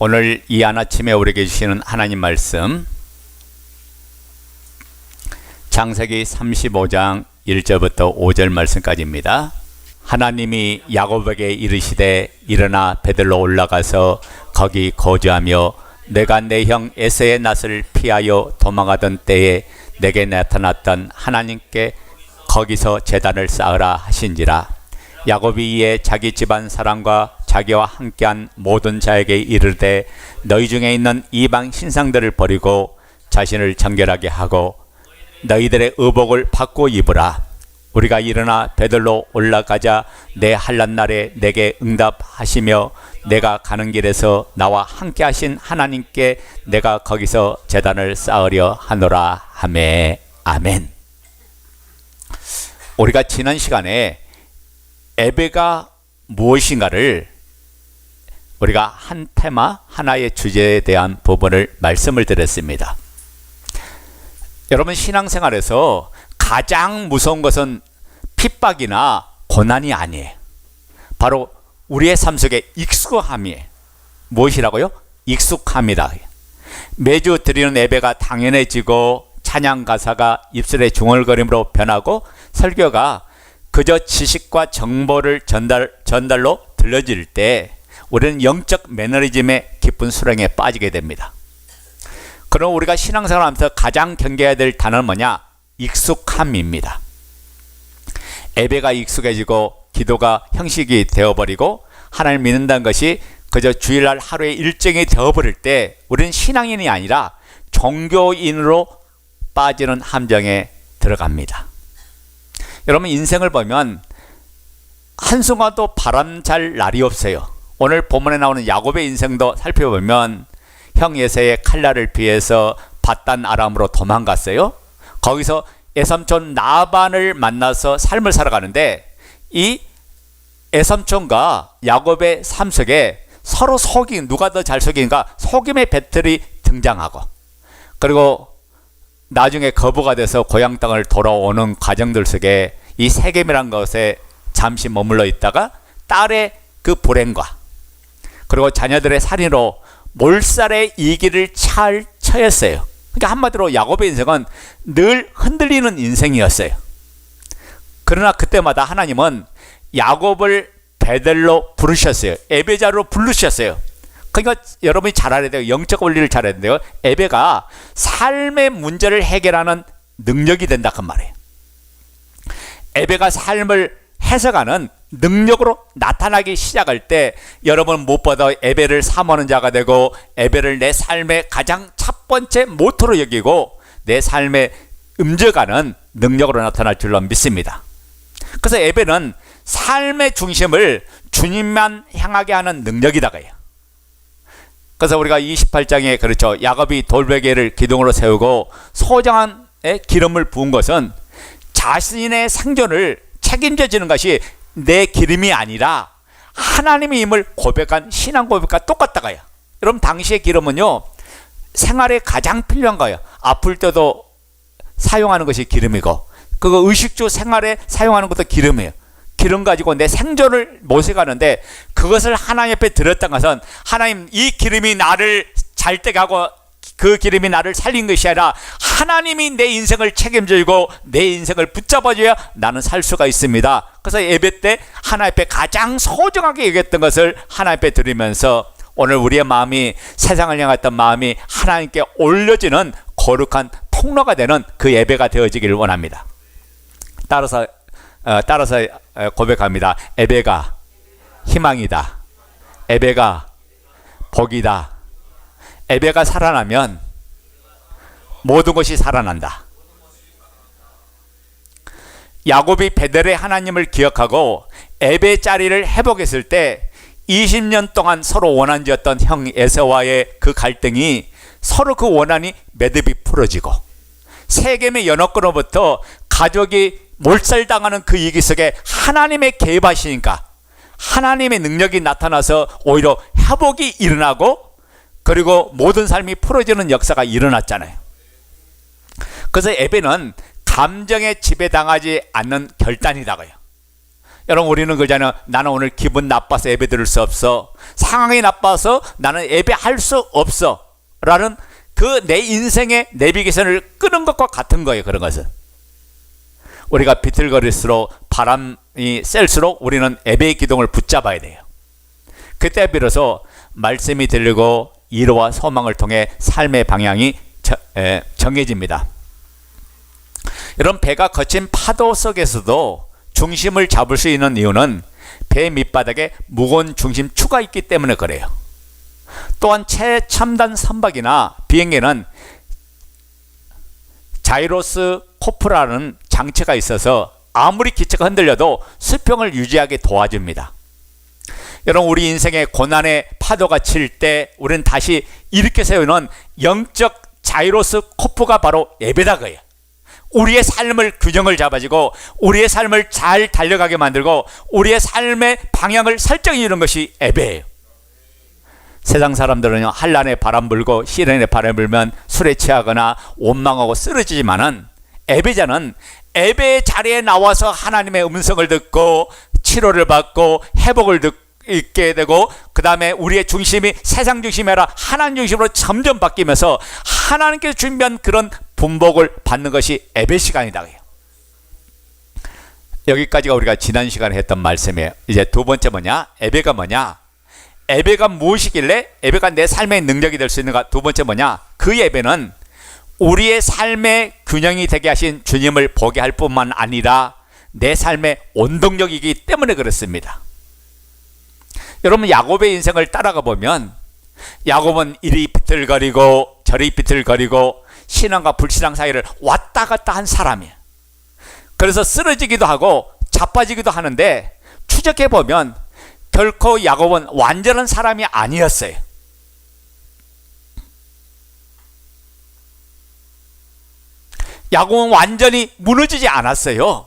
오늘 이 아침에 우리에게 주시는 하나님 말씀 창세기 35장 1절부터 5절 말씀까지입니다. 하나님이 야곱에게 이르시되 일어나 베들로 올라가서 거기 거주하며 내가 내 형 에서의 낯을 피하여 도망하던 때에 내게 나타났던 하나님께 거기서 제단을 쌓으라 하신지라. 야곱이 이에 자기 집안 사람과 자기와 함께한 모든 자에게 이르되 너희 중에 있는 이방 신상들을 버리고 자신을 정결하게 하고 너희들의 의복을 바꾸어 입으라. 우리가 일어나 베들로 올라가자 내 환난 날에 내게 응답하시며 내가 가는 길에서 나와 함께 하신 하나님께 내가 거기서 제단을 쌓으려 하노라 하매. 아멘. 우리가 지난 시간에 예배가 무엇인가를 우리가 한 테마, 하나의 주제에 대한 부분을 말씀을 드렸습니다. 여러분, 신앙생활에서 가장 무서운 것은 핍박이나 고난이 아니에요. 바로 우리의 삶 속에 익숙함이에요. 무엇이라고요? 익숙함이다. 매주 드리는 예배가 당연해지고 찬양 가사가 입술의 중얼거림으로 변하고 설교가 그저 지식과 정보를 전달로 들려질 때 우리는 영적 매너리즘의 깊은 수렁에 빠지게 됩니다. 그럼 우리가 신앙생활 하면서 가장 경계해야 될 단어는 뭐냐? 익숙함입니다. 예배가 익숙해지고 기도가 형식이 되어버리고 하나님을 믿는다는 것이 그저 주일날 하루의 일정이 되어버릴 때 우리는 신앙인이 아니라 종교인으로 빠지는 함정에 들어갑니다. 여러분, 인생을 보면 한순간도 바람잘 날이 없어요. 오늘 본문에 나오는 야곱의 인생도 살펴보면 형 에서의 칼날을 피해서 밧단 아람으로 도망갔어요. 거기서 애삼촌 나반을 만나서 삶을 살아가는데 이 애삼촌과 야곱의 삶 속에 서로 누가 더 잘 속인가 속임의 배틀이 등장하고, 그리고 나중에 거부가 돼서 고향 땅을 돌아오는 과정들 속에 이 세겜이란 것에 잠시 머물러 있다가 딸의 그 불행과 그리고 자녀들의 살인으로 몰살의 이기를 처했어요. 그러니까 한마디로 야곱의 인생은 늘 흔들리는 인생이었어요. 그러나 그때마다 하나님은 야곱을 베들로 부르셨어요. 예배자로 부르셨어요. 그러니까 여러분이 잘 알아야 돼요. 영적 원리를 잘 알아야 돼요. 예배가 삶의 문제를 해결하는 능력이 된다 그 말이에요. 예배가 삶을 해석하는 능력으로 나타나기 시작할 때 여러분 무엇보다 예배를 사모하는 자가 되고 예배를 내 삶의 가장 첫 번째 모토로 여기고 내 삶에 음져가는 능력으로 나타날 줄로 믿습니다. 그래서 예배는 삶의 중심을 주님만 향하게 하는 능력이다가요. 그래서 우리가 28장에 그렇죠. 야곱이 돌베개를 기둥으로 세우고 소정한 기름을 부은 것은 자신의 생존을 책임져지는 것이 내 기름이 아니라 하나님의 힘을 고백한 신앙 고백과 똑같다가요. 여러분, 당시의 기름은요 생활에 가장 필요한 거예요. 아플 때도 사용하는 것이 기름이고 그거 의식주 생활에 사용하는 것도 기름이에요. 기름 가지고 내 생존을 모색하는데 그것을 하나님 앞에 드렸던 것은 하나님, 이 기름이 나를 잘 때 가고 그 기름이 나를 살린 것이 아니라 하나님이 내 인생을 책임지고 내 인생을 붙잡아줘야 나는 살 수가 있습니다. 그래서 예배 때 하나님 앞에 가장 소중하게 여겼던 것을 하나님 앞에 드리면서 오늘 우리의 마음이 세상을 향했던 마음이 하나님께 올려지는 거룩한 통로가 되는 그 예배가 되어지기를 원합니다. 따라서 고백합니다. 예배가 희망이다. 예배가 복이다. 예배가 살아나면 모든 것이 살아난다. 야곱이 베델의 하나님을 기억하고 예배 자리를 회복했을 때 20년 동안 서로 원한지었던 형 에서와의 그 갈등이 서로 그 원한이 매듭이 풀어지고 세겜의 연합군으로부터 가족이 몰살당하는 그 위기 속에 하나님의 개입하시니까 하나님의 능력이 나타나서 오히려 회복이 일어나고 그리고 모든 삶이 풀어지는 역사가 일어났잖아요. 그래서 예배는 감정에 지배당하지 않는 결단이다고요. 여러분 우리는 그러잖아요. 나는 오늘 기분 나빠서 예배 드릴 수 없어. 상황이 나빠서 나는 예배할 수 없어. 라는 그 내 인생의 내비게이션을 끄는 것과 같은 거예요. 그런 것은. 우리가 비틀거릴수록 바람이 셀수록 우리는 예배의 기둥을 붙잡아야 돼요. 그때 비로소 말씀이 들리고 위로와 소망을 통해 삶의 방향이 정해집니다. 여러분 배가 거친 파도 속에서도 중심을 잡을 수 있는 이유는 배 밑바닥에 무거운 중심축가 있기 때문에 그래요. 또한 최첨단 선박이나 비행기는 자이로스 코프라는 장치가 있어서 아무리 기체가 흔들려도 수평을 유지하게 도와줍니다. 여러분 우리 인생의 고난의 파도가 칠 때 우리는 다시 이렇게 세우는 영적 자이로스 코프가 바로 예배다 거예요. 우리의 삶을 균형을 잡아주고 우리의 삶을 잘 달려가게 만들고 우리의 삶의 방향을 설정해 주는 것이 예배예요. 세상 사람들은 한란에 바람 불고 시련에 바람 불면 술에 취하거나 원망하고 쓰러지지만은 예배자는 예배의 자리에 나와서 하나님의 음성을 듣고 치료를 받고 회복을 있게 되고 그 다음에 우리의 중심이 세상 중심이 아니라 하나님 중심으로 점점 바뀌면서 하나님께서 준비한 그런 분복을 받는 것이 예배 시간이다. 여기까지가 우리가 지난 시간에 했던 말씀이에요. 이제 두 번째 뭐냐? 예배가 뭐냐? 예배가 무엇이길래 예배가 내 삶의 능력이 될 수 있는가? 두 번째 뭐냐? 그 예배는 우리의 삶의 균형이 되게 하신 주님을 보게 할 뿐만 아니라 내 삶의 원동력이기 때문에 그렇습니다. 여러분 야곱의 인생을 따라가 보면 야곱은 이리 비틀거리고 저리 비틀거리고 신앙과 불신앙 사이를 왔다 갔다 한 사람이에요. 그래서 쓰러지기도 하고 자빠지기도 하는데 추적해 보면 결코 야곱은 완전한 사람이 아니었어요. 야곱은 완전히 무너지지 않았어요.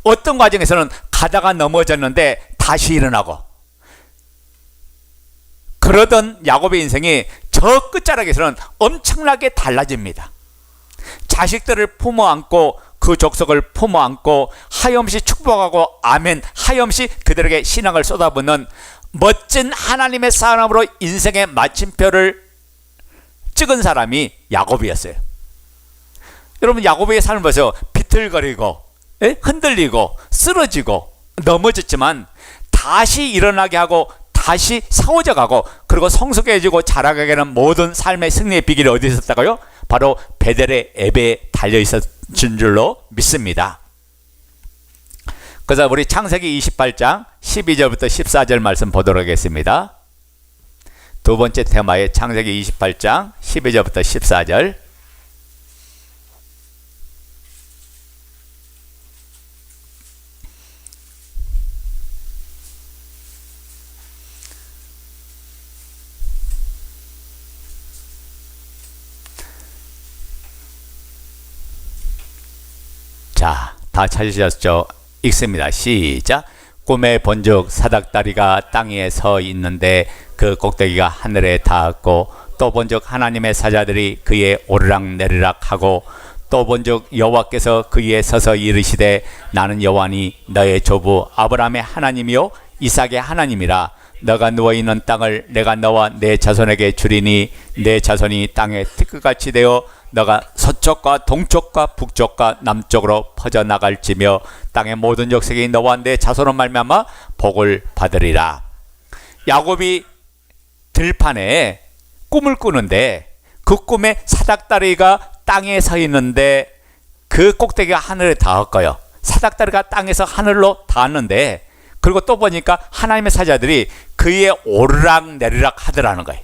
어떤 과정에서는 가다가 넘어졌는데 다시 일어나고, 그러던 야곱의 인생이 저 끝자락에서는 엄청나게 달라집니다. 자식들을 품어 안고 그 족속을 품어 안고 하염없이 축복하고 아멘 하염없이 그들에게 신앙을 쏟아붓는 멋진 하나님의 사람으로 인생의 마침표를 찍은 사람이 야곱이었어요. 여러분 야곱의 삶을 보세요. 비틀거리고 흔들리고 쓰러지고 넘어졌지만 다시 일어나게 하고 다시 세워져 가고 그리고 성숙해지고 자라가게 하는 모든 삶의 승리의 비결이 어디에 있었다고요? 바로 베델의 예배에 달려있었던 줄로 믿습니다. 그래서 우리 창세기 28장 12절부터 14절 말씀 보도록 하겠습니다. 두 번째 테마의 창세기 28장 12절부터 14절. 자, 다 찾으셨죠? 읽습니다. 시작. 꿈에 본즉 사닥다리가 땅에 서 있는데 그 꼭대기가 하늘에 닿았고 또 본즉 하나님의 사자들이 그에 오르락내리락 하고 또 본즉 여호와께서 그 위에 서서 이르시되 나는 여호와니 너의 조부 아브라함의 하나님이요 이삭의 하나님이라. 너가 누워있는 땅을 내가 너와 내 자손에게 주리니 내 자손이 땅에 티끌같이 되어 너가 서쪽과 동쪽과 북쪽과 남쪽으로 퍼져나갈지며 땅의 모든 족속이 너와 내 자손으로 말미암아 복을 받으리라. 야곱이 들판에 꿈을 꾸는데 그 꿈에 사닥다리가 땅에 서 있는데 그 꼭대기가 하늘에 닿았고요. 사닥다리가 땅에서 하늘로 닿았는데 그리고 또 보니까 하나님의 사자들이 그 위에 오르락내리락 하더라는 거예요.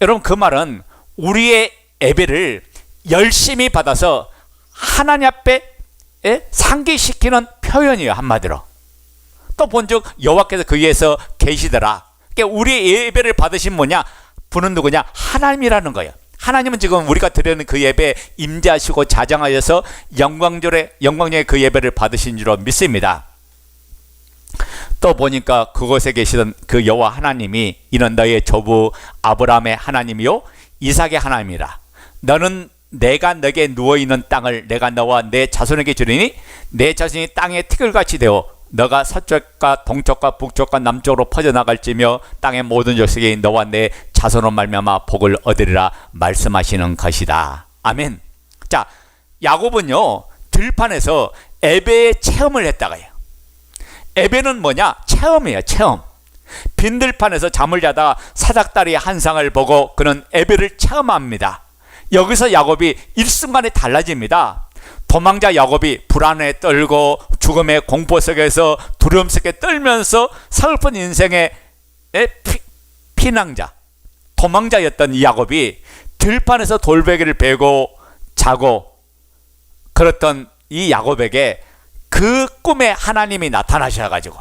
여러분 그 말은 우리의 예배를 열심히 받아서 하나님 앞에 상기시키는 표현이에요. 한마디로. 또 본즉 여호와께서 그 위에서 계시더라. 그러니까 우리의 예배를 받으신 뭐냐? 분은 누구냐? 하나님이라는 거예요. 하나님은 지금 우리가 드리는 그 예배에 임재하시고 자장하셔서 영광의 그 예배를 받으신 줄로 믿습니다. 또 보니까 그곳에 계시던 그 여호와 하나님이 이는 너의 조부 아브라함의 하나님이요 이삭의 하나님이라. 너는 내가 너에게 누워있는 땅을 내가 너와 내 자손에게 주리니 내 자손이 땅의 티끌같이 되어 너가 서쪽과 동쪽과 북쪽과 남쪽으로 퍼져나갈지며 땅의 모든 족속이 너와 내 자손으로 말미암아 복을 얻으리라 말씀하시는 것이다. 아멘. 자, 야곱은요 들판에서 에베의 체험을 했다가요. 에베는 뭐냐? 체험이에요. 체험. 빈들판에서 잠을 자다가 사닥다리의 한상을 보고 그는 에베를 체험합니다. 여기서 야곱이 일순간에 달라집니다. 도망자 야곱이 불안에 떨고 죽음의 공포 속에서 두려움스럽게 떨면서 서글픈 인생의 피난자, 도망자였던 이 야곱이 들판에서 돌베개를 베고 자고 그랬던 이 야곱에게 그 꿈에 하나님이 나타나셔가지고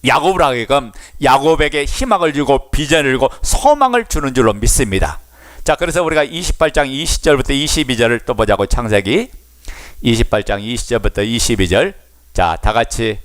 야곱을 하여금 야곱에게 희망을 주고 비전을 주고 소망을 주는 줄로 믿습니다. 자, 그래서 우리가 28장 20절부터 22절을 또 보자고. 창세기 28장 20절부터 22절. 자, 다 같이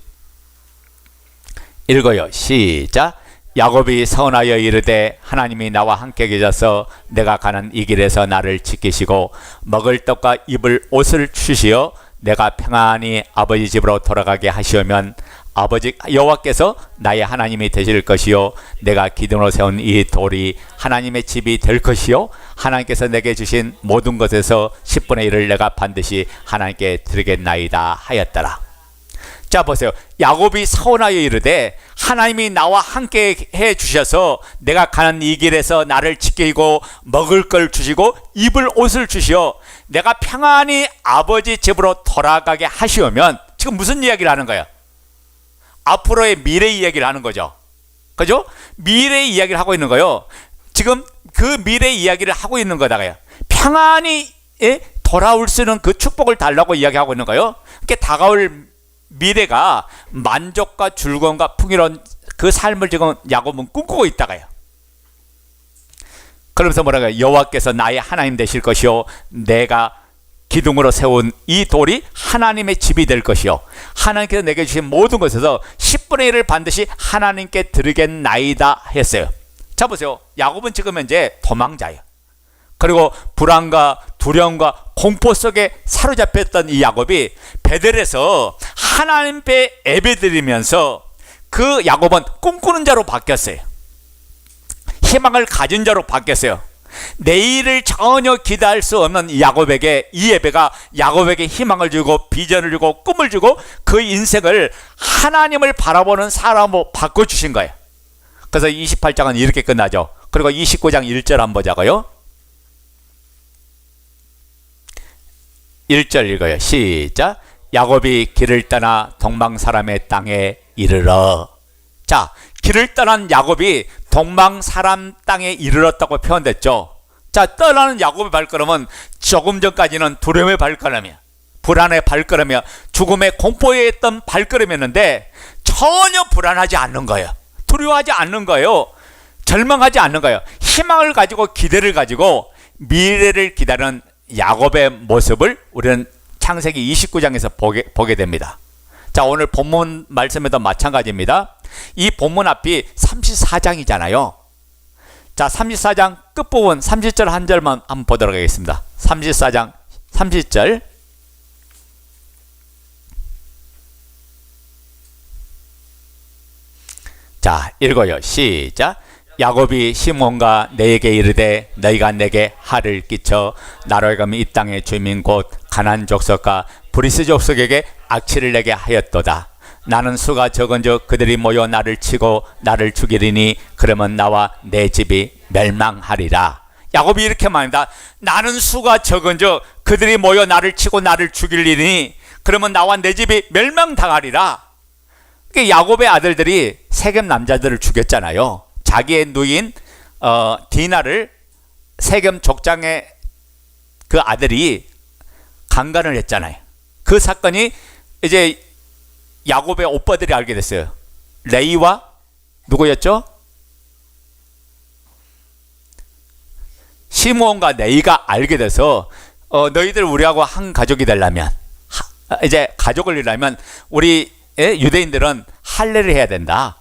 읽어요. 시작. 야곱이 서운하여 이르되 하나님이 나와 함께 계셔서 내가 가는 이 길에서 나를 지키시고 먹을 떡과 입을 옷을 주시어 내가 평안히 아버지 집으로 돌아가게 하시오면 아버지 여호와께서 나의 하나님이 되실 것이요 내가 기둥으로 세운 이 돌이 하나님의 집이 될 것이요 하나님께서 내게 주신 모든 것에서 10분의 1을 내가 반드시 하나님께 드리겠나이다 하였더라. 자, 보세요. 야곱이 서운하여 이르되 하나님이 나와 함께 해 주셔서 내가 가는 이 길에서 나를 지키고 먹을 걸 주시고 입을 옷을 주시어 내가 평안히 아버지 집으로 돌아가게 하시오면, 지금 무슨 이야기를 하는 거예요? 앞으로의 미래 이야기를 하는 거죠. 그죠? 미래 이야기를 하고 있는 거예요. 지금 그 미래 이야기를 하고 있는 거다가요. 평안히 돌아올 수 있는 그 축복을 달라고 이야기하고 있는 거예요. 그게 다가올 미래가 만족과 즐거움과 풍요로운 그 삶을 지금 야곱은 꿈꾸고 있다가요. 그러면서 뭐라고요? 여호와께서 나의 하나님 되실 것이요 내가 기둥으로 세운 이 돌이 하나님의 집이 될 것이요 하나님께서 내게 주신 모든 것에서 10분의 1을 반드시 하나님께 드리겠나이다 했어요. 자, 보세요. 야곱은 지금 현재 도망자예요. 그리고 불안과 두려움과 공포 속에 사로잡혔던 이 야곱이 베델에서 하나님께 예배드리면서 그 야곱은 꿈꾸는 자로 바뀌었어요. 희망을 가진 자로 바뀌었어요. 내일을 전혀 기대할 수 없는 이 야곱에게 이 예배가 야곱에게 희망을 주고 비전을 주고 꿈을 주고 그 인생을 하나님을 바라보는 사람으로 바꿔주신 거예요. 그래서 28장은 이렇게 끝나죠. 그리고 29장 1절 한번 보자고요. 1절 읽어요. 시작. 야곱이 길을 떠나 동방 사람의 땅에 이르러. 자, 길을 떠난 야곱이 동방 사람 땅에 이르렀다고 표현됐죠. 자, 떠나는 야곱의 발걸음은 조금 전까지는 두려움의 발걸음이야, 불안의 발걸음이야, 죽음의 공포에 있던 발걸음이었는데 전혀 불안하지 않는 거예요. 두려워하지 않는 거예요. 절망하지 않는 거예요. 희망을 가지고 기대를 가지고 미래를 기다리는 야곱의 모습을 우리는 창세기 29장에서 보게 됩니다. 자, 오늘 본문 말씀에도 마찬가지입니다. 이 본문 앞이 34장이잖아요. 자, 34장 끝부분 30절 한 절만 한번 보도록 하겠습니다. 34장 30절. 자, 읽어요. 시작. 야곱이 시몬과 내게 이르되 너희가 내게 하를 끼쳐 나로 하여금 이 땅의 주민 곧 가나안 족속과 브리스 족속에게 악취를 내게 하였도다. 나는 수가 적은즉 그들이 모여 나를 치고 나를 죽이리니 그러면 나와 내 집이 멸망하리라. 야곱이 이렇게 말합니다. 나는 수가 적은즉 그들이 모여 나를 치고 나를 죽이리니 그러면 나와 내 집이 멸망당하리라. 그러니까 야곱의 아들들이 세겜 남자들을 죽였잖아요. 자기의 누인 디나를 세겜 족장의 그 아들이 강간을 했잖아요. 그 사건이 이제 야곱의 오빠들이 알게 됐어요. 레이와 누구였죠? 시므온과 레이가 알게 돼서 너희들 우리하고 한 가족이 되려면 이제 가족을 이루려면 우리 유대인들은 할례를 해야 된다.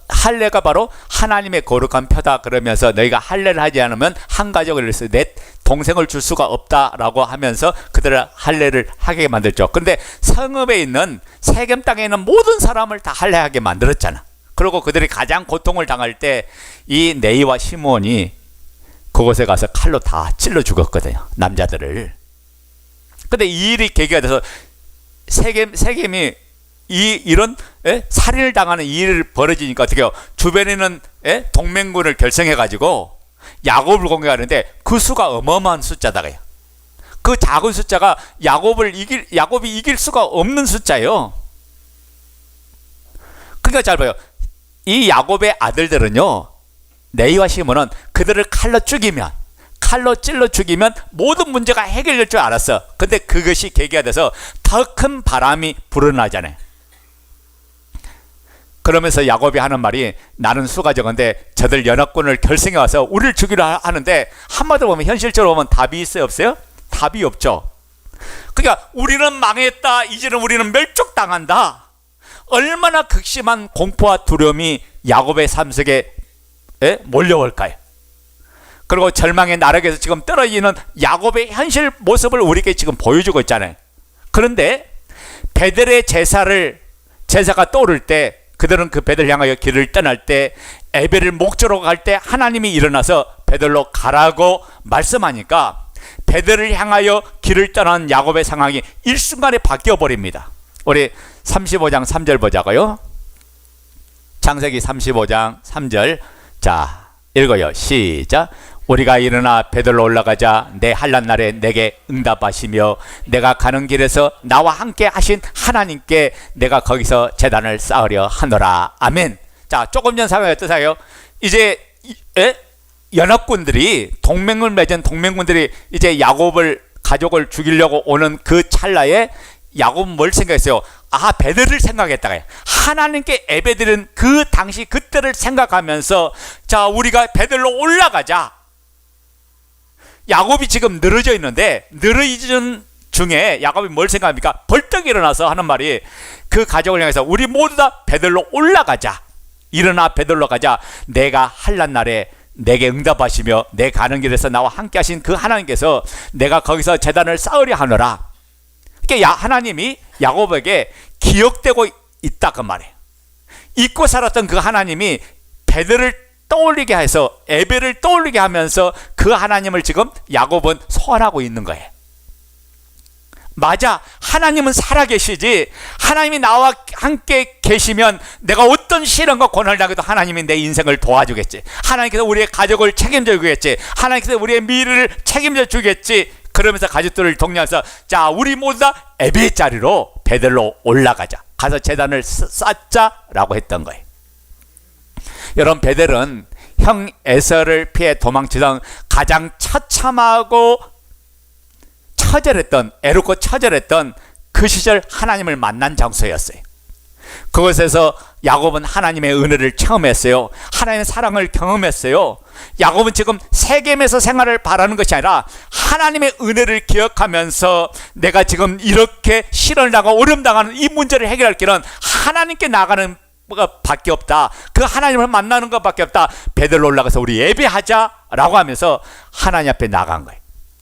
할례가 바로 하나님의 거룩한 표다 그러면서 너희가 할례를 하지 않으면 한 가족을 위해서 내 동생을 줄 수가 없다라고 하면서 그들을 할례를 하게 만들죠. 그런데 성읍에 있는 세겜 땅에 있는 모든 사람을 다 할례하게 만들었잖아. 그리고 그들이 가장 고통을 당할 때 이 네이와 시므온이 그곳에 가서 칼로 다 찔러 죽었거든요, 남자들을. 근데 이 일이 계기가 돼서 세겜이 이런 살인을 당하는 이 일을 벌어지니까 어떻게 해요? 주변에 있는 동맹군을 결성해 가지고 야곱을 공격하는데 그 수가 어마어마한 숫자다가요. 그 작은 숫자가 야곱이 이길 수가 없는 숫자예요. 그러니까 잘 봐요. 이 야곱의 아들들은요, 네이와 시므온은 그들을 칼로 찔러 죽이면 모든 문제가 해결될 줄 알았어. 근데 그것이 계기가 돼서 더 큰 바람이 불어나잖아요. 그러면서 야곱이 하는 말이, 나는 수가 적은데 저들 연합군을 결성해 와서 우리를 죽이려 하는데, 한마디로 보면 현실적으로 보면 답이 있어요, 없어요? 답이 없죠. 그러니까 우리는 망했다, 이제는 우리는 멸족당한다. 얼마나 극심한 공포와 두려움이 야곱의 삶 속에 몰려올까요? 그리고 절망의 나락에서 지금 떨어지는 야곱의 현실 모습을 우리에게 지금 보여주고 있잖아요. 그런데 베델의 제사가 떠오를 때, 그들은 그 베델을 향하여 길을 떠날 때, 에벨을 목조로 갈 때 하나님이 일어나서 베델로 가라고 말씀하니까 베델을 향하여 길을 떠난 야곱의 상황이 일순간에 바뀌어 버립니다. 우리 35장 3절 보자고요. 창세기 35장 3절. 자, 읽어요. 시작. 우리가 일어나 베델로 올라가자 내 환난 날에 내게 응답하시며 내가 가는 길에서 나와 함께 하신 하나님께 내가 거기서 제단을 쌓으려 하노라. 아멘. 자, 조금 전 상황이 어떠세요? 이제 연합군들이, 동맹을 맺은 동맹군들이 이제 야곱을, 가족을 죽이려고 오는 그 찰나에 야곱은 뭘 생각했어요? 베델을 생각했다가 하나님께 예배드린 그 당시 그때를 생각하면서, 자, 우리가 베델로 올라가자. 야곱이 지금 늘어져 있는데, 늘어진 중에 야곱이 뭘 생각합니까? 벌떡 일어나서 하는 말이, 그 가족을 향해서 우리 모두 다 베델로 올라가자. 일어나 베델로 가자. 내가 환난 날에 내게 응답하시며 내 가는 길에서 나와 함께 하신 그 하나님께서 내가 거기서 제단을 쌓으려 하노라. 그러니까 하나님이 야곱에게 기억되고 있다, 그 말이에요. 잊고 살았던 그 하나님이 베델을 떠올리게 해서, 에벨을 떠올리게 하면서 그 하나님을 지금 야곱은 소환하고 있는 거예요. 맞아, 하나님은 살아계시지. 하나님이 나와 함께 계시면 내가 어떤 시련과 고난을 당해도 하나님이 내 인생을 도와주겠지. 하나님께서 우리의 가족을 책임져 주겠지. 하나님께서 우리의 미래를 책임져 주겠지. 그러면서 가족들을 독려해서, 자, 우리 모두 다 에벨 자리로 베델로 올라가자. 가서 제단을 쌓자라고 했던 거예요. 여러분, 베델은 형 에서를 피해 도망치던 가장 처참하고 처절했던, 애롭고 처절했던 그 시절 하나님을 만난 장소였어요. 그곳에서 야곱은 하나님의 은혜를 체험했어요. 하나님의 사랑을 경험했어요. 야곱은 지금 세겜에서 생활을 바라는 것이 아니라 하나님의 은혜를 기억하면서, 내가 지금 이렇게 시련을 당하고 어려움 당하는 이 문제를 해결할 길은 하나님께 나가는 밖에 없다. 그 하나님을 만나는 것밖에 없다. 베델로 올라가서 우리 예배하자라고 하면서 하나님 앞에 나간 거예요.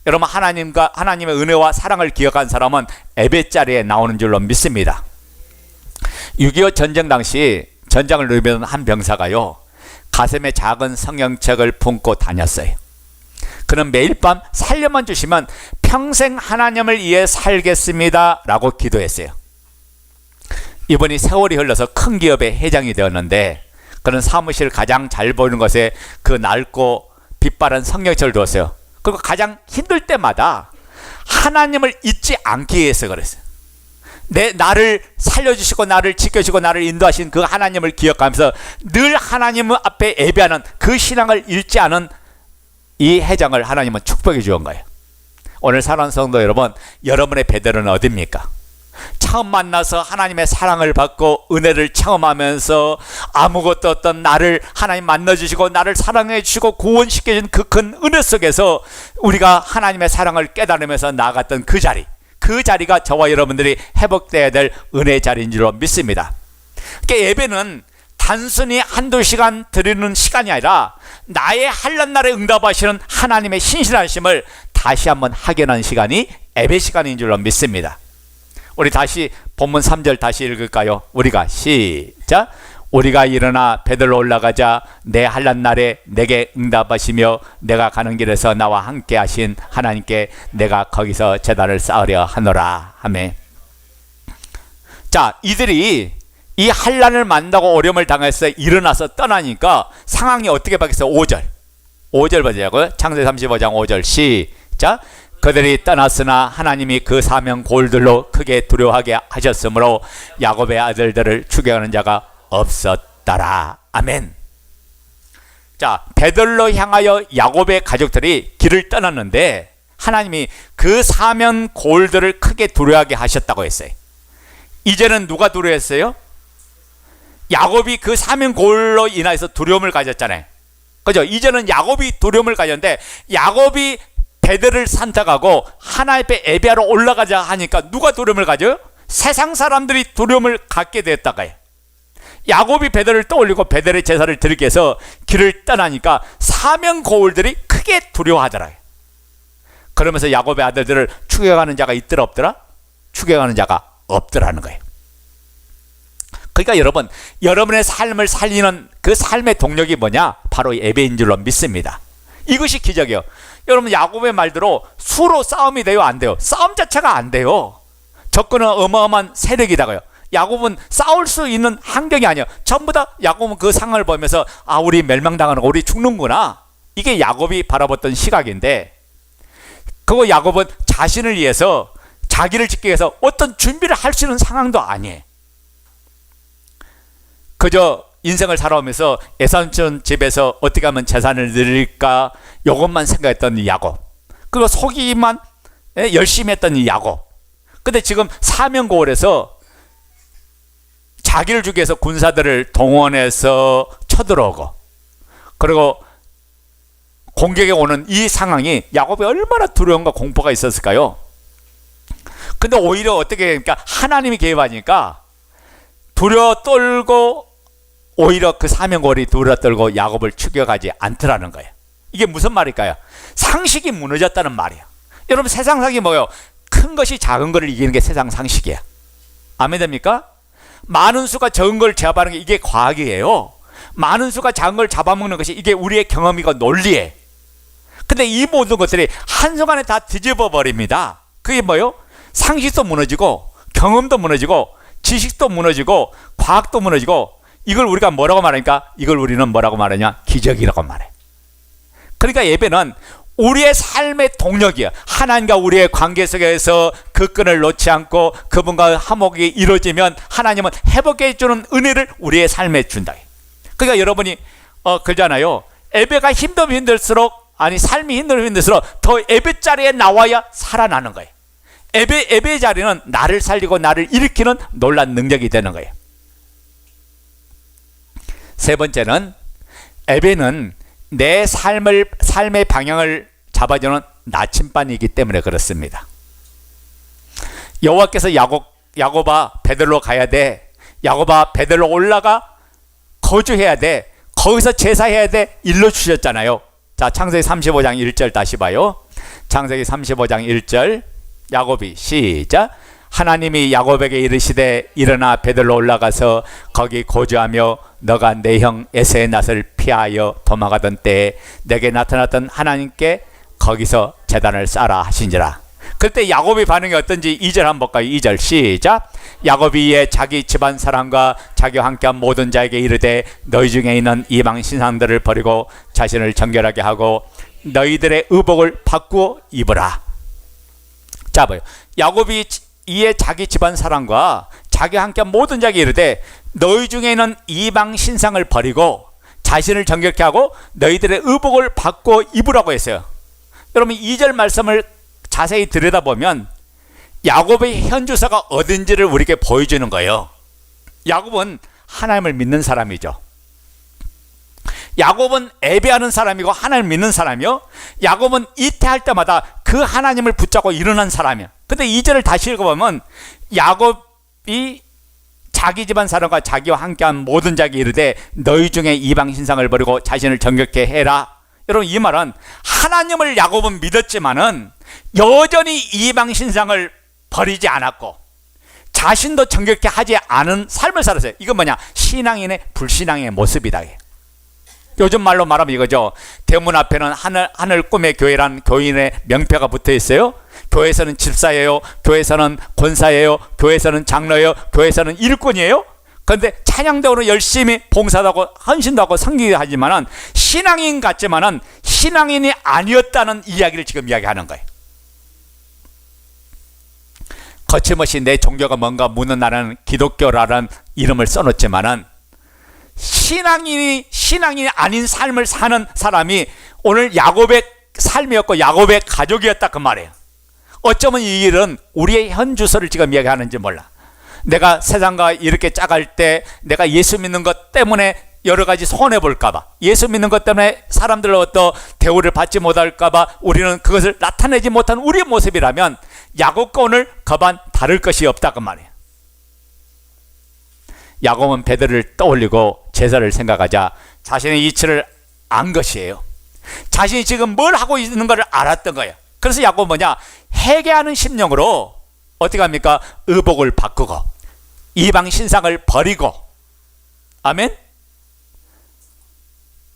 여러분, 하나님의 은혜와 사랑을 기억한 사람은 예배 자리에 나오는 줄로 믿습니다. 6.25 전쟁 당시 전장을 누비던 한 병사가요, 가슴에 작은 성경책을 품고 다녔어요. 그는 매일 밤 살려만 주시면 평생 하나님을 위해 살겠습니다 라고 기도했어요. 이분이 세월이 흘러서 큰 기업의 회장이 되었는데, 그는 사무실 가장 잘 보이는 곳에 그 낡고 빛바랜 성경책을 두었어요. 그리고 가장 힘들 때마다 하나님을 잊지 않기 위해서 그랬어요. 나를 살려주시고 나를 지켜주시고 나를 인도하신 그 하나님을 기억하면서 늘 하나님 앞에 예배하는 그 신앙을 잃지 않은 이 회장을 하나님은 축복해 주온 거예요. 오늘 사랑하는 성도 여러분, 여러분의 베델은 어디입니까? 처음 만나서 하나님의 사랑을 받고 은혜를 체험하면서 아무것도 없던 나를 하나님 만나주시고 나를 사랑해 주시고 구원시켜준 그 큰 은혜 속에서 우리가 하나님의 사랑을 깨달으면서 나아갔던 그 자리가 저와 여러분들이 회복되어야 될 은혜의 자리인 줄로 믿습니다. 그러니까 예배는 단순히 한두 시간 드리는 시간이 아니라 나의 환난 날에 응답하시는 하나님의 신실하심을 다시 한번 확인하는 시간이 예배 시간인 줄로 믿습니다. 우리 다시 본문 3절 다시 읽을까요? 우리가 시작. 우리가 일어나 베들로 올라가자 내 환난 날에 내게 응답하시며 내가 가는 길에서 나와 함께 하신 하나님께 내가 거기서 제단을 쌓으려 하노라. 아멘. 자, 이들이 이 환난을 만나고 어려움을 당해서 일어나서 떠나니까 상황이 어떻게 바뀌었어요? 5절 보자고요. 창세기 35장 5절 시작. 그들이 떠났으나 하나님이 그 사명 골들로 크게 두려워하게 하셨으므로 야곱의 아들들을 추격하는 자가 없었더라. 아멘. 자, 베들로 향하여 야곱의 가족들이 길을 떠났는데 하나님이 그 사명 골들을 크게 두려워하게 하셨다고 했어요. 이제는 누가 두려워했어요? 야곱이 그 사명 골로 인해서 두려움을 가졌잖아요. 그죠? 이제는 야곱이 두려움을 가졌는데 야곱이 베들을 선택하고 하나님 앞에 예배하러 올라가자 하니까 누가 두려움을 가져요? 세상 사람들이 두려움을 갖게 됐다고요. 야곱이 베들을 떠올리고 베들의 제사를 드리기 위해서 길을 떠나니까 사명 고울들이 크게 두려워하더라고요. 그러면서 야곱의 아들들을 추격하는 자가 있더라 없더라? 추격하는 자가 없더라는 거예요. 그러니까 여러분, 여러분의 삶을 살리는 그 삶의 동력이 뭐냐? 바로 예배인 줄로 믿습니다. 이것이 기적이에요. 여러분, 야곱의 말대로 수로 싸움이 돼요? 안 돼요? 싸움 자체가 안 돼요. 적군은 어마어마한 세력이다가요. 야곱은 싸울 수 있는 환경이 아니에요. 전부 다 야곱은 그 상황을 보면서 아, 우리 멸망당하는 거, 우리 죽는구나. 이게 야곱이 바라봤던 시각인데, 그거 야곱은 자신을 위해서, 자기를 지키기 위해서 어떤 준비를 할 수 있는 상황도 아니에요. 그저 인생을 살아오면서 에사촌 집에서 어떻게 하면 재산을 늘릴까, 이것만 생각했던 이 야곱. 그리고 속이만 열심히 했던 이 야곱. 근데 지금 사명고울에서 자기를 주기 위해서 군사들을 동원해서 쳐들어오고, 그리고 공격에 오는 이 상황이 야곱이 얼마나 두려움과 공포가 있었을까요? 근데 오히려 어떻게, 그러니까 하나님이 개입하니까 두려워 떨고, 오히려 그 사명골이 두려워 떨고 야곱을 추격하지 않더라는 거예요. 이게 무슨 말일까요? 상식이 무너졌다는 말이에요. 여러분, 세상 상식이 뭐예요? 큰 것이 작은 것을 이기는 게 세상 상식이야. 아멘 됩니까? 많은 수가 적은 걸 제압하는 게 이게 과학이에요. 많은 수가 작은 걸 잡아먹는 것이 이게 우리의 경험이고 논리예요. 근데 이 모든 것들이 한순간에 다 뒤집어 버립니다. 그게 뭐예요? 상식도 무너지고, 경험도 무너지고, 지식도 무너지고, 과학도 무너지고, 이걸 우리가 뭐라고 말하니까, 이걸 우리는 뭐라고 말하냐? 기적이라고 말해. 그러니까 예배는 우리의 삶의 동력이야. 하나님과 우리의 관계 속에서 그 끈을 놓지 않고 그분과 화목이 이루어지면 하나님은 회복해 주는 은혜를 우리의 삶에 준다. 그러니까 여러분이 그러잖아요. 예배가 힘들면 힘들수록, 아니 삶이 힘들면 힘들수록 더 예배 자리에 나와야 살아나는 거예요. 예배 자리는 나를 살리고 나를 일으키는 놀라운 능력이 되는 거예요. 세 번째는, 예배는 내 삶의 방향을 잡아주는 나침반이기 때문에 그렇습니다. 여호와께서 야곱아 베들로 가야 돼, 야곱아 베들로 올라가 거주해야 돼, 거기서 제사해야 돼, 일러 주셨잖아요. 자, 창세기 35장 1절 다시 봐요. 창세기 35장 1절 야곱이 시작. 하나님이 야곱에게 이르시되 일어나 베들로 올라가서 거기 거주하며 너가 내 형 에서의 낯을 피하여 도망가던 때에 내게 나타났던 하나님께 거기서 제단을 쌓아라 하신지라. 그때 야곱의 반응이 어떤지 2절 한번 볼까요? 2절 시작. 야곱이 이에 자기 집안 사람과 자기와 함께한 모든 자에게 이르되 너희 중에 있는 이방 신상들을 버리고 자신을 정결하게 하고 너희들의 의복을 바꾸어 입으라. 자, 봐요. 야곱이 이에 자기 집안 사람과 자기와 함께한 모든 자에게 이르되 너희 중에 있는 이방 신상을 버리고 자신을 정결케 하고 너희들의 의복을 바꾸어 입으라고 했어요. 여러분, 2절 말씀을 자세히 들여다보면 야곱의 현주소가 어딘지를 우리에게 보여주는 거예요. 야곱은 하나님을 믿는 사람이죠. 야곱은 예배하는 사람이고 하나님을 믿는 사람이요. 야곱은 이태할 때마다 그 하나님을 붙잡고 일어난 사람이야. 근데 2절을 다시 읽어보면 야곱이 자기 집안 사람과 자기와 함께한 모든 자에게 이르되 너희 중에 이방 신상을 버리고 자신을 정결케 해라. 여러분, 이 말은 하나님을 야곱은 믿었지만은 여전히 이방 신상을 버리지 않았고 자신도 정결케 하지 않은 삶을 살았어요. 이건 뭐냐? 신앙인의 불신앙의 모습이다. 요즘 말로 말하면 이거죠. 대문 앞에는 하늘 꿈의 교회란 교인의 명패가 붙어 있어요. 교회에서는 집사예요, 교회에서는 권사예요, 교회에서는 장로예요, 교회에서는 일꾼이에요. 그런데 찬양대으로 열심히 봉사도 하고 헌신도 하고 섬기기도 하지만은 신앙인 같지만은 신앙인이 아니었다는 이야기를 지금 이야기하는 거예요. 거침없이 내 종교가 뭔가 묻는 나는 기독교라는 이름을 써놓지만은 신앙인이 아닌 삶을 사는 사람이 오늘 야곱의 삶이었고 야곱의 가족이었다, 그 말이에요. 어쩌면 이 일은 우리의 현 주소를 지금 이야기하는지 몰라. 내가 세상과 이렇게 짜갈 때 내가 예수 믿는 것 때문에 여러 가지 손해볼까봐, 예수 믿는 것 때문에 사람들로부터 대우를 받지 못할까봐 우리는 그것을 나타내지 못한 우리의 모습이라면 야곱과 오늘 거반 다를 것이 없다, 그 말이에요. 야곱은 베드로를 떠올리고 제사를 생각하자 자신의 이치를 안 것이에요. 자신이 지금 뭘 하고 있는 걸 알았던 거예요. 그래서 야곱은 뭐냐? 회개하는 심령으로 어떻게 합니까? 의복을 바꾸고 이방 신상을 버리고, 아멘,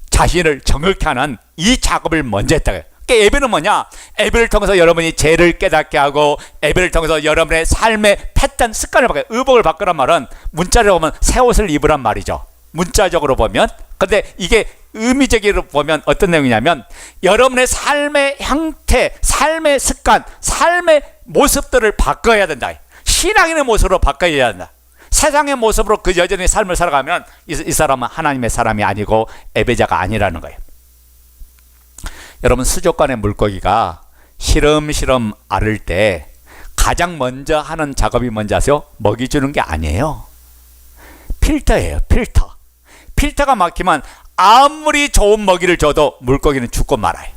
자신을 정결케 하는 이 작업을 먼저 했다고요. 그러니까 예배는 뭐냐? 예배를 통해서 여러분이 죄를 깨닫게 하고 예배를 통해서 여러분의 삶의 패턴, 습관을 바꿔요. 의복을 바꾸란 말은 문자로 보면 새 옷을 입으란 말이죠, 문자적으로 보면. 근데 이게 의미적으로 보면 어떤 내용이냐면 여러분의 삶의 형태, 삶의 습관, 삶의 모습들을 바꿔야 된다. 신앙인의 모습으로 바꿔야 한다. 세상의 모습으로 그 여전히 삶을 살아가면 이 사람은 하나님의 사람이 아니고 예배자가 아니라는 거예요. 여러분, 수족관의 물고기가 시름시름 앓을 때 가장 먼저 하는 작업이 뭔지 아세요? 먹이 주는 게 아니에요. 필터예요, 필터. 필터가 막히면 아무리 좋은 먹이를 줘도 물고기는 죽고 말아요.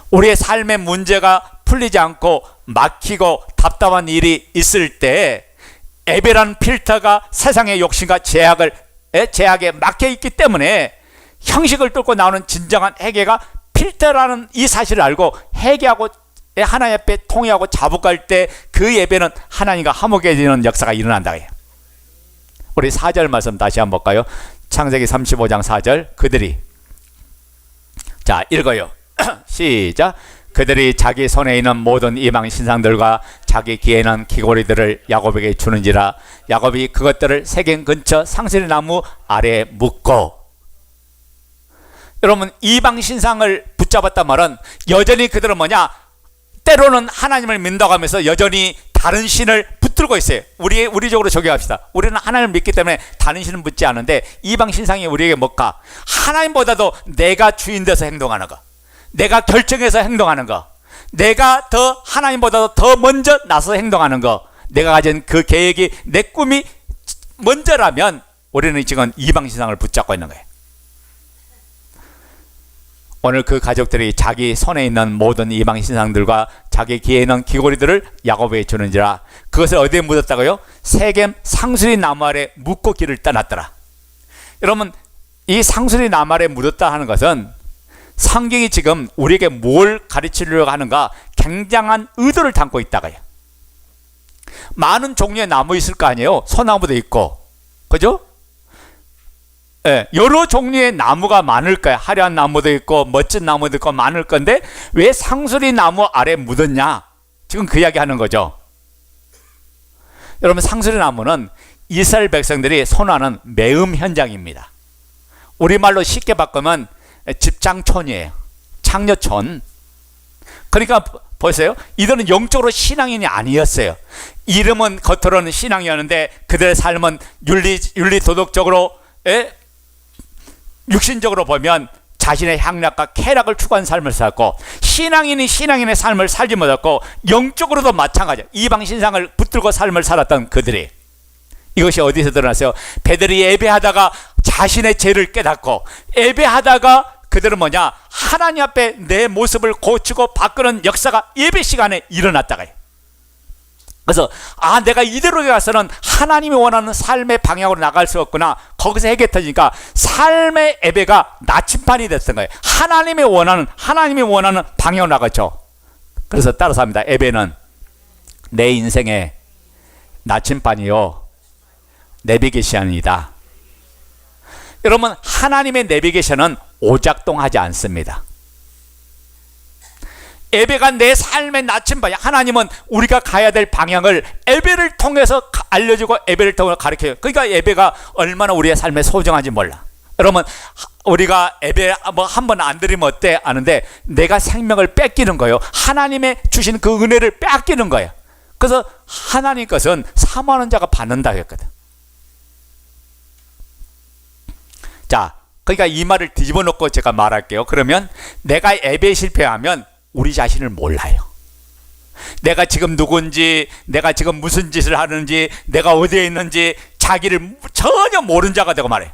우리의 삶의 문제가 풀리지 않고 막히고 답답한 일이 있을 때 예배라는 필터가 세상의 욕심과 제약에 막혀 있기 때문에 형식을 뚫고 나오는 진정한 회개가 필터라는 이 사실을 알고 회개하고 하나님 앞에 통회하고 자복할 때 그 예배는 하나님과 화목해지는 역사가 일어난다. 우리 4절 말씀 다시 한번 볼까요? 창세기 35장 4절. 그들이, 자, 읽어요. 시작. 그들이 자기 손에 있는 모든 이방 신상들과 자기 귀에 있는 귀고리들을 야곱에게 주는지라 야곱이 그것들을 세겜 근처 상수리 나무 아래에 묻고. 여러분, 이방 신상을 붙잡았단 말은 여전히 그들은 뭐냐? 때로는 하나님을 믿는다고 하면서 여전히 다른 신을 붙들고 있어요. 우리적으로 적용합시다. 우리는 하나님을 믿기 때문에 다른 신은 붙지 않은데 이방 신상이 우리에게 뭘까? 하나님보다도 내가 주인 돼서 행동하는 거, 내가 결정해서 행동하는 거, 내가 더 하나님보다도 더 먼저 나서 행동하는 거, 내가 가진 그 계획이, 내 꿈이 먼저라면 우리는 지금 이방 신상을 붙잡고 있는 거예요. 오늘 그 가족들이 자기 손에 있는 모든 이방 신상들과 자기 귀에 있는 귀고리들을 야곱에게 주는지라 그것을 어디에 묻었다고요? 세겜 상수리 나무 아래 묻고 길을 떠났더라. 여러분, 이 상수리 나무 아래 묻었다 하는 것은 성경이 지금 우리에게 뭘 가르치려고 하는가 굉장한 의도를 담고 있다고요. 많은 종류의 나무 있을 거 아니에요. 소나무도 있고, 그죠? 예, 여러 종류의 나무가 많을 거야. 화려한 나무도 있고 멋진 나무도 있고 많을 건데 왜 상수리 나무 아래 묻었냐? 지금 그 이야기 하는 거죠. 여러분, 상수리 나무는 이스라엘 백성들이 선호하는 매음 현장입니다. 우리말로 쉽게 바꾸면 집장촌이에요. 창녀촌. 그러니까 보세요. 이들은 영적으로 신앙인이 아니었어요. 이름은 겉으로는 신앙이었는데 그들의 삶은 윤리 도덕적으로, 육신적으로 보면 자신의 향락과 쾌락을 추구한 삶을 살고, 신앙인이 신앙인의 삶을 살지 못했고 영적으로도 마찬가지예요. 이방 신상을 붙들고 삶을 살았던 그들이, 이것이 어디서 드러났어요? 베드로이 예배하다가 자신의 죄를 깨닫고, 예배하다가 그들은 뭐냐? 하나님 앞에 내 모습을 고치고 바꾸는 역사가 예배 시간에 일어났다가, 그래서 내가 이대로 가서는 하나님이 원하는 삶의 방향으로 나갈 수 없구나. 거기서 핵이 터지니까 삶의 예배가 나침반이 됐던 거예요. 하나님이 원하는 방향으로 나갔죠. 그래서 따라서 합니다. 예배는 내 인생의 나침반이요 내비게이션이다. 여러분, 하나님의 내비게이션은 오작동하지 않습니다. 예배가 내 삶의 나침반이야. 하나님은 우리가 가야 될 방향을 예배를 통해서 알려주고 예배를 통해서 가르쳐요. 그러니까 예배가 얼마나 우리의 삶에 소중한지 몰라. 여러분, 우리가 예배 한 번 안 드리면 어때? 아는데 내가 생명을 뺏기는 거예요. 하나님의 주신 그 은혜를 뺏기는 거예요. 그래서 하나님 것은 사모하는 자가 받는다 했거든. 자, 그러니까 이 말을 뒤집어 놓고 제가 말할게요. 그러면 내가 예배에 실패하면 우리 자신을 몰라요. 내가 지금 누군지, 내가 지금 무슨 짓을 하는지, 내가 어디에 있는지 자기를 전혀 모르는 자가 되고 말해요.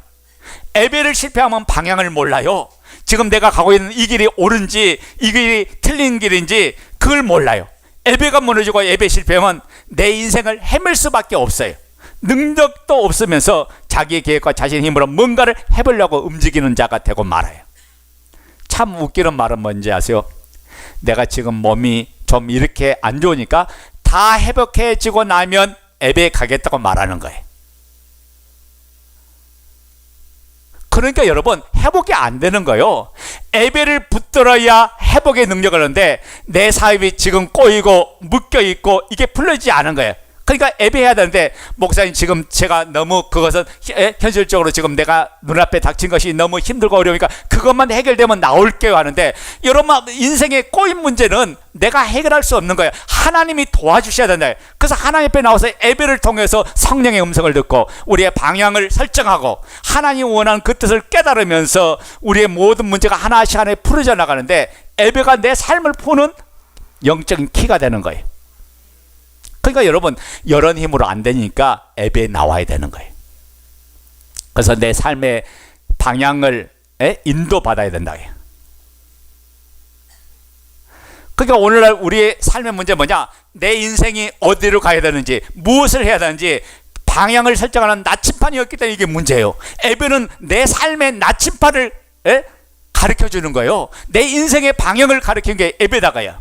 예배를 실패하면 방향을 몰라요. 지금 내가 가고 있는 이 길이 옳은지 이 길이 틀린 길인지 그걸 몰라요. 예배가 무너지고 예배 실패하면 내 인생을 헤맬 수밖에 없어요. 능력도 없으면서 자기의 계획과 자신의 힘으로 뭔가를 해보려고 움직이는 자가 되고 말아요. 참 웃기는 말은 뭔지 아세요? 내가 지금 몸이 좀 이렇게 안 좋으니까 다 회복해지고 나면 예배에 가겠다고 말하는 거예요. 그러니까 여러분, 회복이 안 되는 거예요. 예배를 붙들어야 회복의 능력을 하는데 내 삶이 지금 꼬이고 묶여있고 이게 풀려지지 않은 거예요. 그러니까 예배해야 되는데, 목사님 지금 제가 너무 그것은 현실적으로 지금 내가 눈앞에 닥친 것이 너무 힘들고 어려우니까 그것만 해결되면 나올게요 하는데, 여러분 인생의 꼬인 문제는 내가 해결할 수 없는 거예요. 하나님이 도와주셔야 된다. 그래서 하나님 앞에 나와서 예배를 통해서 성령의 음성을 듣고 우리의 방향을 설정하고 하나님이 원하는 그 뜻을 깨달으면서 우리의 모든 문제가 하나씩 하나씩 풀어져 나가는데, 예배가 내 삶을 푸는 영적인 키가 되는 거예요. 그러니까 여러분, 이런 힘으로 안 되니까 예배에 나와야 되는 거예요. 그래서 내 삶의 방향을 인도받아야 된다. 그러니까 오늘날 우리의 삶의 문제 뭐냐? 내 인생이 어디로 가야 되는지, 무엇을 해야 되는지 방향을 설정하는 나침판이었기 때문에 이게 문제예요. 예배는 내 삶의 나침판을 가르쳐주는 거예요. 내 인생의 방향을 가르치는 게 예배다가요.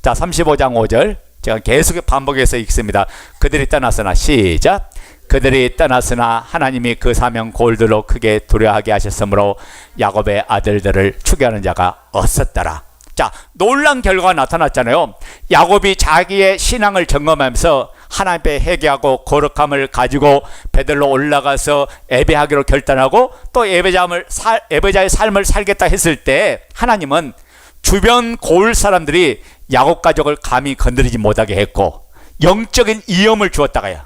자, 35장 5절 제가 계속 반복해서 읽습니다. 그들이 떠났으나, 시작. 그들이 떠났으나 하나님이 그 사명 골들로 크게 두려워하게 하셨으므로 야곱의 아들들을 추격하는 자가 없었더라. 자, 놀란 결과가 나타났잖아요. 야곱이 자기의 신앙을 점검하면서 하나님 앞에 회개하고 거룩함을 가지고 베들로 올라가서 예배하기로 결단하고 또 예배자의 삶을 살겠다 했을 때, 하나님은 주변 고을 사람들이 야곱 가족을 감히 건드리지 못하게 했고 영적인 위험을 주었다가요.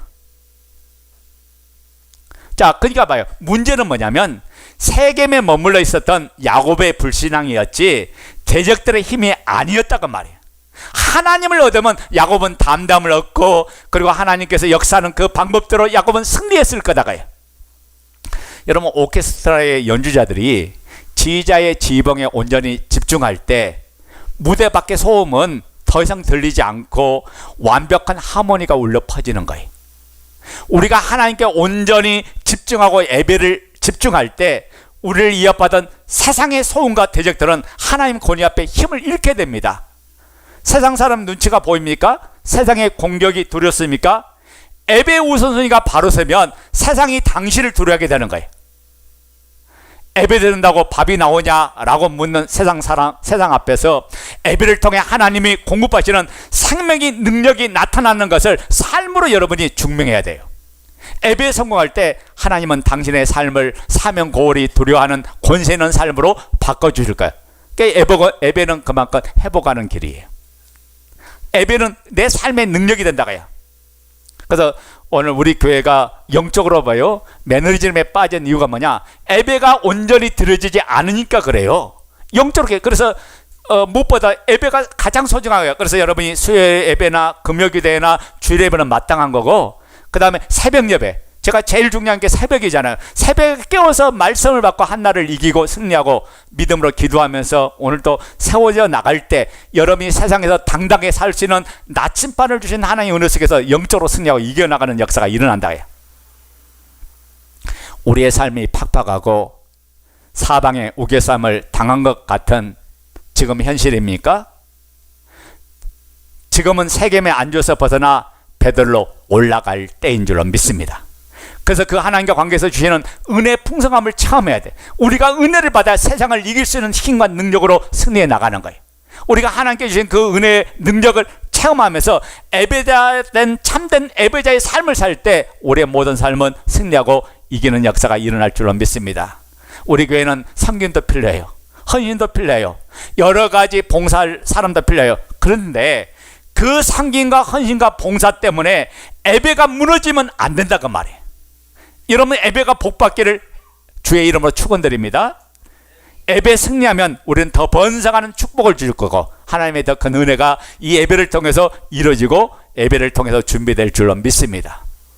자, 그러니까 봐요. 문제는 뭐냐면 세겜에 머물러 있었던 야곱의 불신앙이었지 대적들의 힘이 아니었다고 말이에요. 하나님을 얻으면 야곱은 담담을 얻고, 그리고 하나님께서 역사하는 그 방법대로 야곱은 승리했을 거다가요. 여러분, 오케스트라의 연주자들이 지휘자의 지휘봉에 온전히 집중할 때 무대 밖의 소음은 더 이상 들리지 않고 완벽한 하모니가 울려 퍼지는 거예요. 우리가 하나님께 온전히 집중하고 예배를 집중할 때 우리를 이어받은 세상의 소음과 대적들은 하나님 권위 앞에 힘을 잃게 됩니다. 세상 사람 눈치가 보입니까? 세상의 공격이 두렵습니까? 예배의 우선순위가 바로 서면 세상이 당신을 두려워하게 되는 거예요. 예배 드린다고 밥이 나오냐라고 묻는 세상 앞에서 예배를 통해 하나님이 공급하시는 생명의 능력이 나타나는 것을 삶으로 여러분이 증명해야 돼요. 예배에 성공할 때 하나님은 당신의 삶을 사명 고을이 두려워하는 권세 있는 삶으로 바꿔주실 거예요. 그러니까 예배는 그만큼 회복하는 길이에요. 예배는 내 삶의 능력이 된다고요. 그래서 오늘 우리 교회가 영적으로 봐요, 매너리즘에 빠진 이유가 뭐냐? 예배가 온전히 드려지지 않으니까 그래요. 영적으로. 그래서 무엇보다 예배가 가장 소중하고요. 그래서 여러분이 수요 예배나 금요 기도회나 주일 예배는 마땅한 거고, 그 다음에 새벽 예배, 제가 제일 중요한 게 새벽이잖아요. 새벽에 깨워서 말씀을 받고 한나를 이기고 승리하고 믿음으로 기도하면서 오늘도 세워져 나갈 때 여러분이 세상에서 당당하게 살 수 있는 나침반을 주신 하나님의 은혜 속에서 영적으로 승리하고 이겨나가는 역사가 일어난다 해요. 우리의 삶이 팍팍하고 사방에 우겨쌈을 당한 것 같은 지금 현실입니까? 지금은 세겜의 안주에서 벗어나 베들로 올라갈 때인 줄로 믿습니다. 그래서 그 하나님과 관계에서 주시는 은혜의 풍성함을 체험해야 돼. 우리가 은혜를 받아 세상을 이길 수 있는 힘과 능력으로 승리해 나가는 거예요. 우리가 하나님께 주신 그 은혜의 능력을 체험하면서 예배자된 참된 예배자의 삶을 살 때 우리의 모든 삶은 승리하고 이기는 역사가 일어날 줄로 믿습니다. 우리 교회는 섬김도 필요해요. 헌신도 필요해요. 여러 가지 봉사할 사람도 필요해요. 그런데 그 섬김과 헌신과 봉사 때문에 예배가 무너지면 안 된다 그 말이에요. 여러분 예배가 복받기를 주의 이름으로 축원드립니다. 예배 승리하면 우리는 더 번성하는 축복을 줄 거고 하나님의 더 큰 은혜가 이 예배를 통해서 이루어지고 예배를 통해서 준비될 줄로 믿습니다.